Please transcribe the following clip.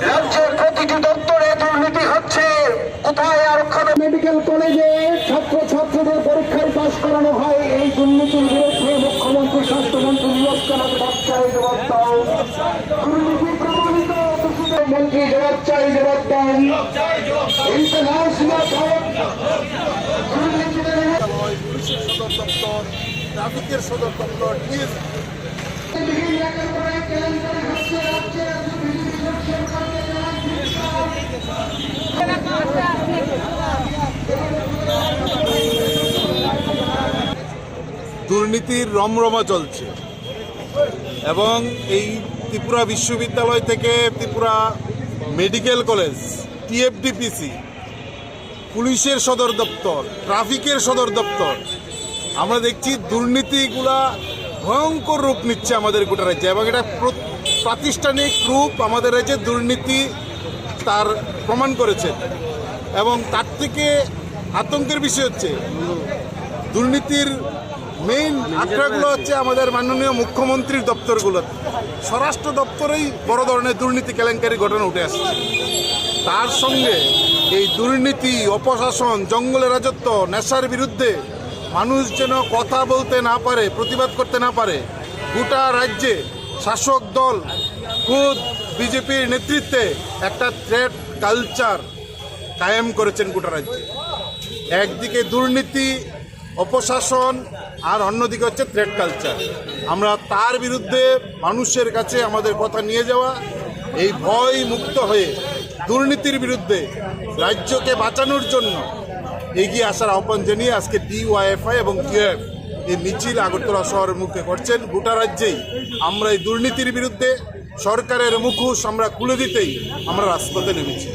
রাজ্যের প্রতিটি দপ্তরে দুর্নীতি হচ্ছে। কোথায় আরক্ষণ মেডিকেল কলেজে ছাত্রছাত্রীদের পরীক্ষায় পাশ করানো হয়, এই দুর্নীতির বিরুদ্ধে মুখ্যমন্ত্রী স্বাস্থ্যমন্ত্রী নিয়োগ করার জবাব চাই, জবাব দাও। দুর্নীতি প্রমাণিত মন্ত্রী জবাব চাই, জবাব দেন। ইন্টারন্যাশনাল পুলিশের সদর দপ্তর, ট্রাফিকের সদর দপ্তর, দুর্নীতির রমরমা চলছে এবং এই ত্রিপুরা বিশ্ববিদ্যালয় থেকে ত্রিপুরা মেডিকেল কলেজ, টিএফডিপিসি, পুলিশের সদর দপ্তর, ট্রাফিকের সদর দপ্তর, আমরা দেখছি দুর্নীতিগুলা ভয়ঙ্কর রূপ নিচ্ছে আমাদের গোটা রাজ্যে এবং এটা প্রাতিষ্ঠানিক রূপ আমাদের রাজ্যে দুর্নীতি তার প্রমাণ করেছে। এবং তার থেকে আতঙ্কের বিষয় হচ্ছে দুর্নীতির মেইন আখড়াগুলো হচ্ছে আমাদের মাননীয় মুখ্যমন্ত্রীর দপ্তরগুলো। স্বরাষ্ট্র দপ্তরেই বড় ধরনের দুর্নীতি কেলেঙ্কারি ঘটনা উঠে আসছে। তার সঙ্গে এই দুর্নীতি, অপশাসন, জঙ্গলের রাজত্ব, নেশার বিরুদ্ধে মানুষ যেন কথা বলতে না পারে, প্রতিবাদ করতে না পারে, গোটা রাজ্যে শাসক দল খুদ বিজেপির নেতৃত্বে একটা থ্রেট কালচার কায়েম করেছেন গোটা রাজ্যে। একদিকে দুর্নীতি, অপশাসন, আর অন্যদিকে হচ্ছে থ্রেট কালচার। আমরা তার বিরুদ্ধে মানুষের কাছে আমাদের কথা নিয়ে যাওয়া, এই ভয় মুক্ত হয়ে দুর্নীতির বিরুদ্ধে রাজ্যকে বাঁচানোর জন্য এগিয়ে আসার আহ্বান জানিয়ে আজকে ডিওয়াইএফআই এবং কিউএফ এই মিছিল আগরতলা শহরের মুখে করছেন। গোটা রাজ্যেই আমরা এই দুর্নীতির বিরুদ্ধে সরকারের মুখোশ আমরা খুলে দিতেই আমরা রাজপথে নেমেছি।